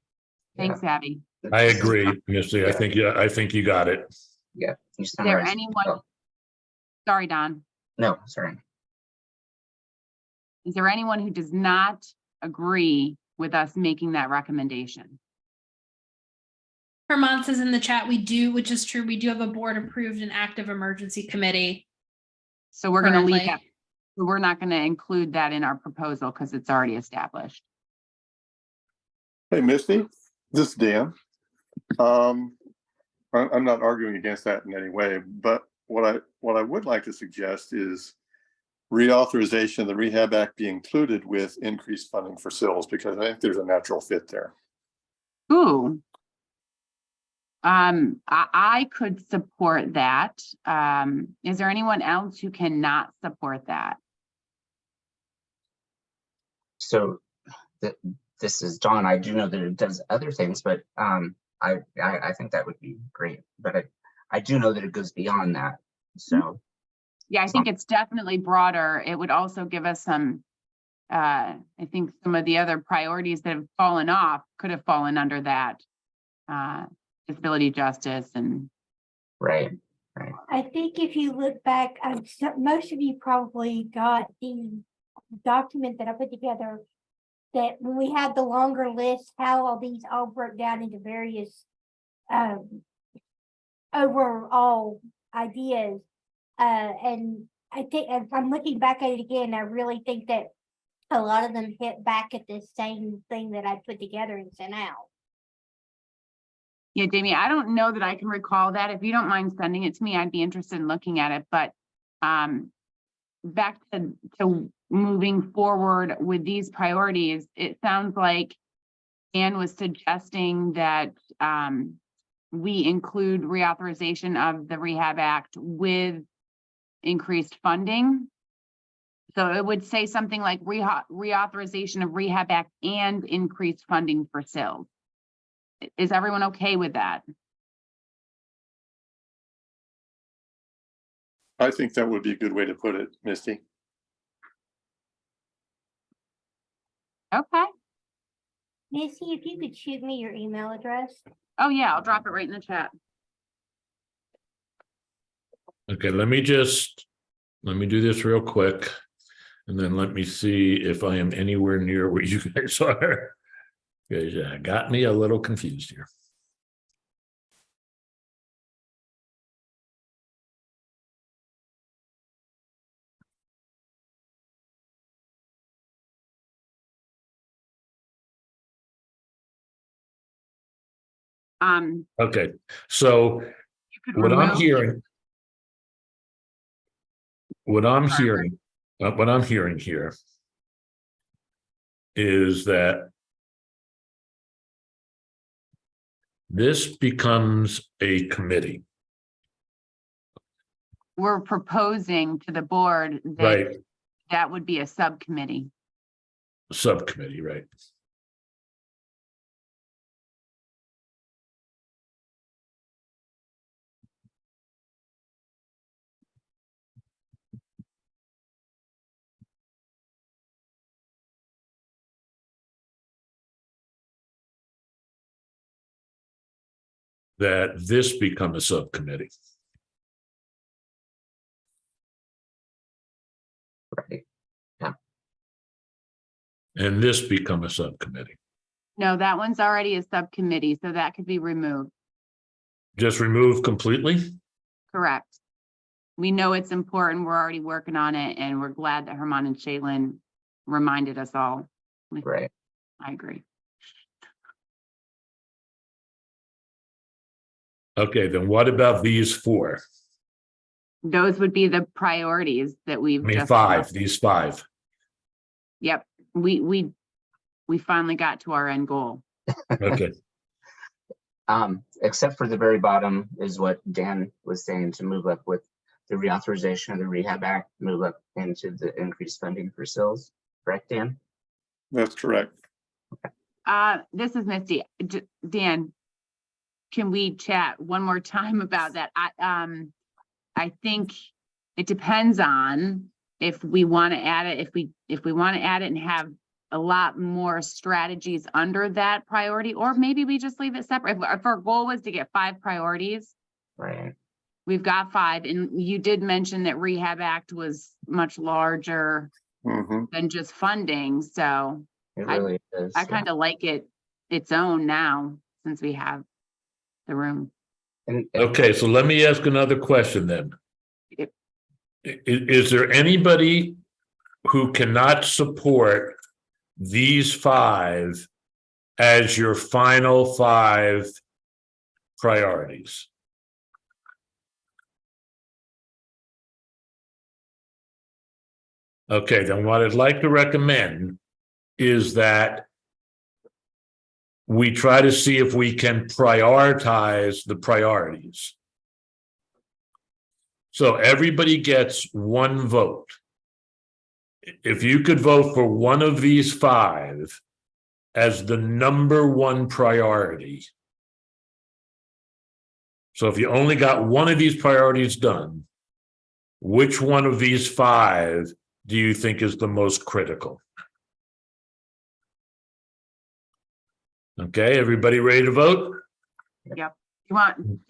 Thanks, Abby. I agree, Misty. I think you got it. Yeah. Is there anyone? Sorry, Don. No, sorry. Is there anyone who does not agree with us making that recommendation? Herman says in the chat, we do, which is true. We do have a board approved and active emergency committee. So we're going to leave currently. that. We're not going to include that in our proposal because it's already established. Hey, Misty, this is Dan. I'm not arguing against that in any way, but what I would like to suggest is reauthorization of the Rehab Act be included with increased funding for CILs, because I think there's a natural fit there. Ooh. I could support that. Is there anyone else who cannot support that? So this is Dawn. I do know that it does other things, but I think that would be great. But I do know that it goes beyond that. So yeah, I think it's definitely broader. It would also give us some, I think some of the other priorities that have fallen off could have fallen under that, disability justice and. Right. I think if you look back, most of you probably got the document that I put together, that when we had the longer list, how all these all broke down into various overall ideas. And I think, as I'm looking back at it again, I really think that a lot of them hit back at the same thing that I put together and sent out. Yeah, Jamie, I don't know that I can recall that. If you don't mind sending it to me, I'd be interested in looking at it. But back to moving forward with these priorities, it sounds like Anne was suggesting that we include reauthorization of the Rehab Act with increased funding. So it would say something like reauthorization of Rehab Act and increased funding for CILs. Is everyone okay with that? I think that would be a good way to put it, Misty. Okay. Missy, if you could shoot me your email address. Oh, yeah, I'll drop it right in the chat. Okay, let me do this real quick. And then let me see if I am anywhere near where you guys are. You got me a little confused here. Okay, so You could what I'm remove- hearing, what I'm hearing here is that this becomes a committee, We're proposing to the board that right? that would be a subcommittee. Subcommittee, right? That this become a subcommittee. Right. And this become a subcommittee. No, that one's already a subcommittee, so that could be removed. Just remove completely? Correct. We know it's important. We're already working on it, and we're glad that Herman and Shaylin reminded us all. Right. I agree. Okay, then what about these four? Those would be the priorities that we've I mean, just. five, these five. Yep, we finally got to our end goal. Okay, Except for the very bottom is what Dan was saying, to move up with the reauthorization of the Rehab Act, move up into the increased funding for CILs, correct, Dan? That's correct. This is Misty. Dan, can we chat one more time about that? I think it depends on if we want to add it, if we want to add it and have a lot more strategies under that priority, or maybe we just leave it separate. If our goal was to get 5 priorities, Right. we've got 5, and you did mention that Rehab Act was much larger than just funding, so It really is. I kind of like it its own now, since we have the room. okay, so let me ask another question then. Yep. Is there anybody who cannot support these 5 as your final 5 priorities? Okay, then what I'd like to recommend is that we try to see if we can prioritize the priorities. So everybody gets 1 vote. If you could vote for one of these 5 as the number 1 priority. So if you only got one of these priorities done, which one of these 5 do you think is the most critical? Okay, everybody ready to vote? Yep.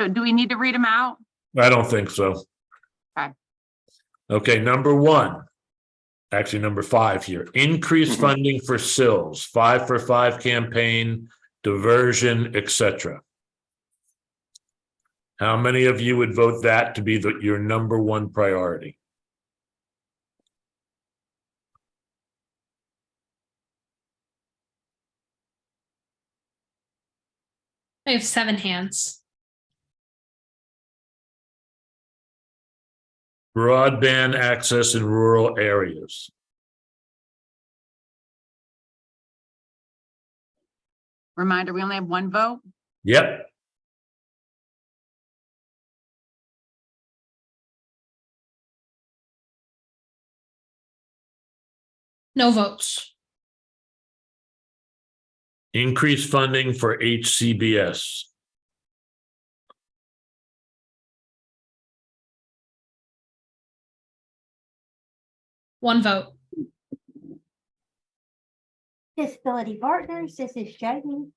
So do we need to read them out? I don't think so. Okay. Okay, number 1. Actually, number 5 here. Increase funding for CILs, 5 for 5 campaign, diversion, etc. How many of you would vote that to be your number 1 priority? I have 7 hands. Broadband access in rural areas. Reminder, we only have one vote. Yep. No votes. Increase funding for HCBS. One vote. Disability Partners, this is Jamie.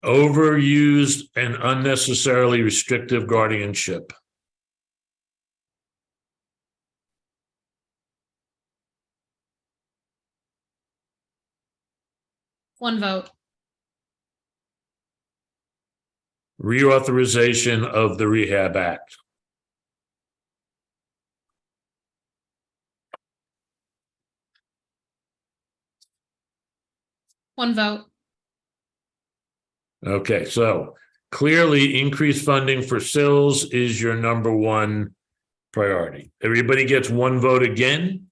Overused and unnecessarily restrictive guardianship. One vote. Reauthorization of the Rehab Act. One vote. Okay, so clearly increased funding for CILs is your number one priority. Everybody gets one vote again.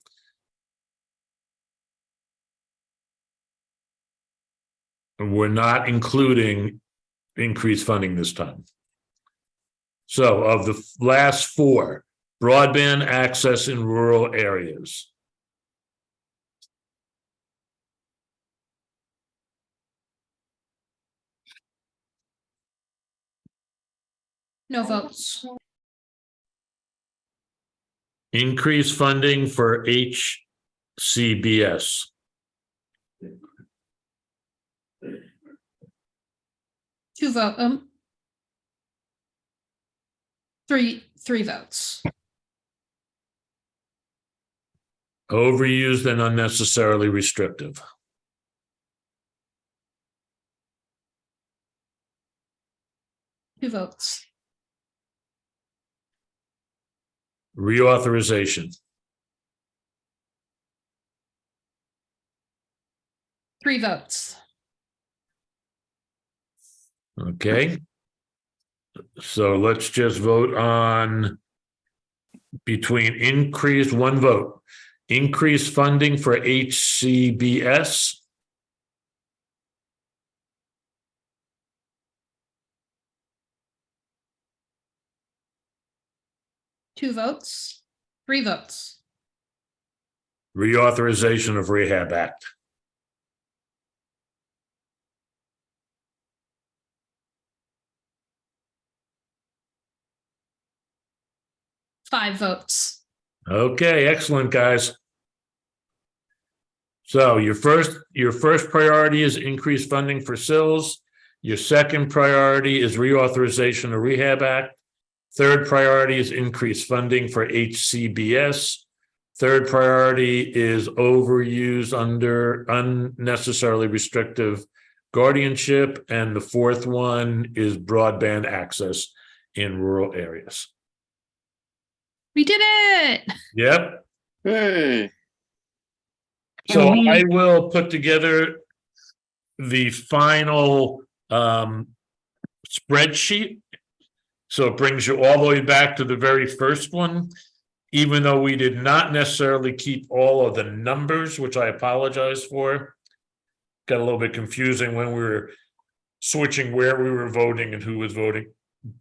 And we're not including increased funding this time. So of the last four, broadband access in rural areas. No votes. Increased funding for HCBS. Two vote. Three votes. Overused and unnecessarily restrictive. Two votes. Reauthorization. Three votes. Okay. So let's just vote on between increased, one vote, increased funding for HCBS. Two votes. Three votes. Reauthorization of Rehab Act. Five votes. Okay, excellent, guys. So your first priority is increased funding for CILs. Your second priority is reauthorization of Rehab Act. Third priority is increased funding for HCBS. Third priority is overuse under unnecessarily restrictive guardianship. And the fourth one is broadband access in rural areas. We did it. Yep. Hey, So And we- I will put together the final spreadsheet. So it brings you all the way back to the very first one, even though we did not necessarily keep all of the numbers, which I apologize for. Got a little bit confusing when we were switching where we were voting and who was voting.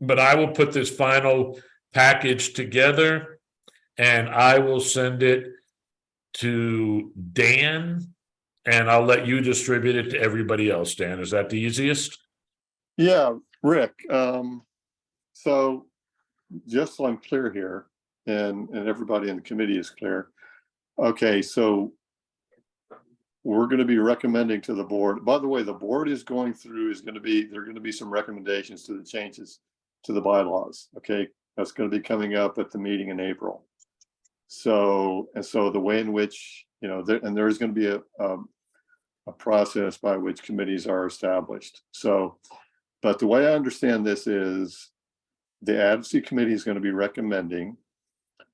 But I will put this final package together and I will send it to Dan and I'll let you distribute it to everybody else. Dan, is that the easiest? yeah, Rick. So just so I'm clear here, and everybody in the committee is clear. Okay, so we're going to be recommending to the board. By the way, the board is going through, there are going to be some recommendations to the changes to the bylaws. Okay, that's going to be coming up at the meeting in April. So the way in which, there is going to be a process by which committees are established. So, but the way I understand this is the advocacy committee is going to be recommending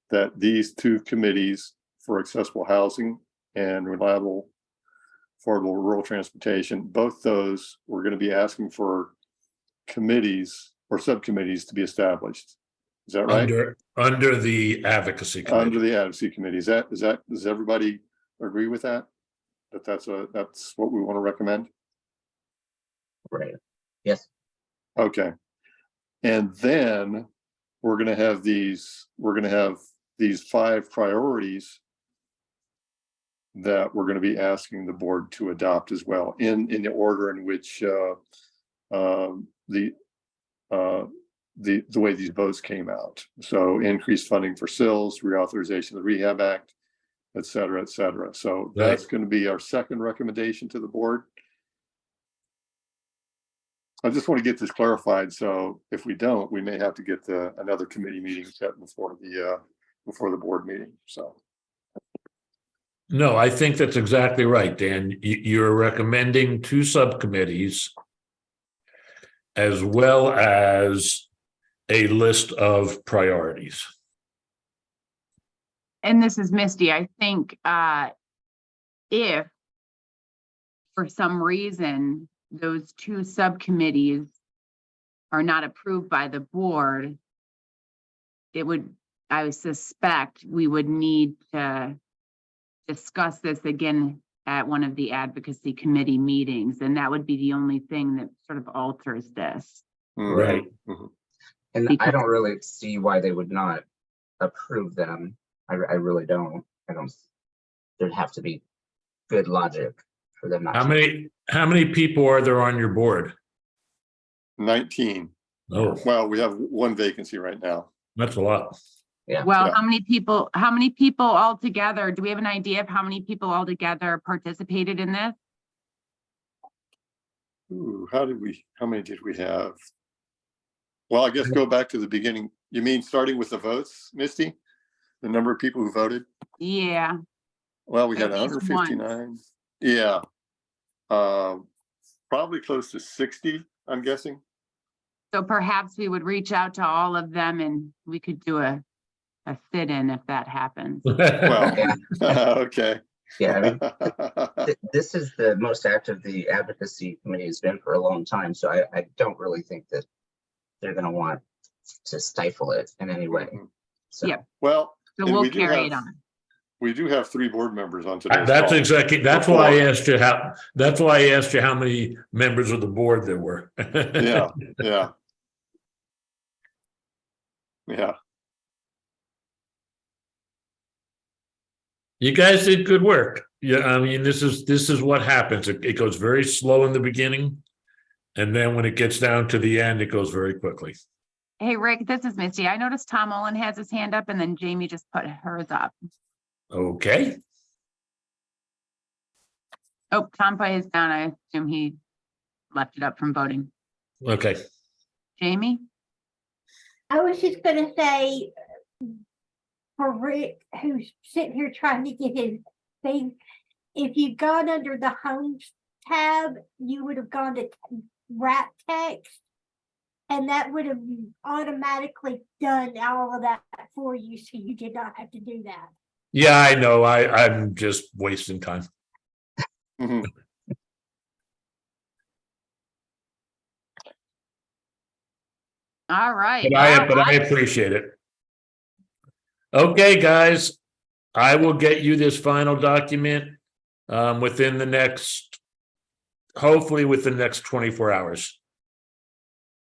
that these two committees for accessible housing and reliable, affordable rural transportation, both those we're going to be asking for committees or subcommittees to be established. Is that right? Under the advocacy committee. Under the advocacy committee. Does everybody agree with that? That's what we want to recommend? Right. Yes. Okay. And then we're gonna have these 5 priorities that we're gonna be asking the board to adopt as well, in the order in which the way these votes came out. So increased funding for CILs, reauthorization of the Rehab Act, et cetera, et cetera. So that's going to be our second recommendation to the board. I just want to get this clarified. So if we don't, we may have to get another committee meeting set before the board meeting. So. No, I think that's exactly right, Dan. You're recommending 2 subcommittees as well as a list of priorities. And this is Misty. I think if for some reason those 2 subcommittees are not approved by the board, I would suspect we would need to discuss this again at one of the advocacy committee meetings, and that would be the only thing that sort of alters this. Right. Mm-hmm. And Because- I don't really see why they would not approve them. I really don't. There'd have to be good logic for them not to. How many people are there on your board? 19. Oh, Well, we have 1 vacancy right now. that's a lot. Yeah. Well, Yeah. how many people altogether, do we have an idea of how many people altogether participated in this? Ooh, how many did we have? Well, I guess go back to the beginning. You mean starting with the votes, Misty? The number of people who voted? Yeah, Well, we had At least 159. Yeah. Probably close to 60, I'm guessing. so perhaps we would reach out to all of them and we could do a sit-in if that happens. Well, okay. Yeah, I mean, this is the most active the advocacy committee has been for a long time. So I don't really think that they're going to want to stifle it in any way. So, Yep. Well, So and we'll we do carry it have- on. We do have 3 board members on today's That's call. exactly, that's why I asked you how many members of the board there were. Yeah, yeah. Yeah. You guys did good work. Yeah, I mean, this is what happens. It goes very slow in the beginning. And then when it gets down to the end, it goes very quickly. Hey, Rick, this is Misty. I noticed Tom Olin has his hand up and then Jamie just put hers up. Okay. Oh, Tom put his down. I assume he left it up from voting. Okay. Jamie? I was just gonna say, for Rick, who's sitting here trying to get his thing, if you'd gone under the Homes tab, you would have gone to wrap text. And that would have automatically done all of that for you, so you did not have to do that. Yeah, I know. I'm just wasting time. Mhm. All right. But I appreciate it. Okay, guys, I will get you this final document within the next, hopefully within the next 24 hours.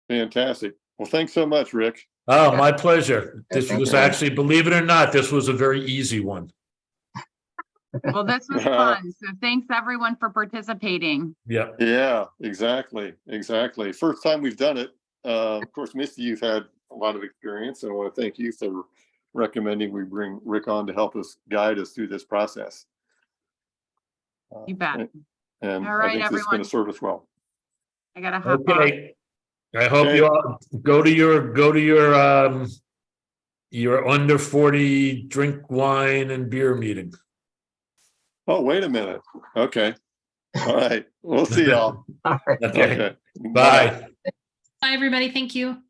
Fantastic. Well, thanks so much, Rick. Oh, my pleasure. Yeah, This thank was you. actually, believe it or not, this was a very easy one. Well, this was fun. So thanks everyone for participating. Yeah. Yeah, exactly. First time we've done it. Of course, Misty, you've had a lot of experience, and I want to thank you for recommending we bring Rick on to help us guide us through this process. You bet. And All I right, think this is going everyone. to serve us well. I gotta hop off. Okay. I hope you all go to your under 40 drink wine and beer meeting. Oh, wait a minute. Okay. All right. We'll see y'all. all right. Okay. Okay. Bye. Bye, everybody. Thank you.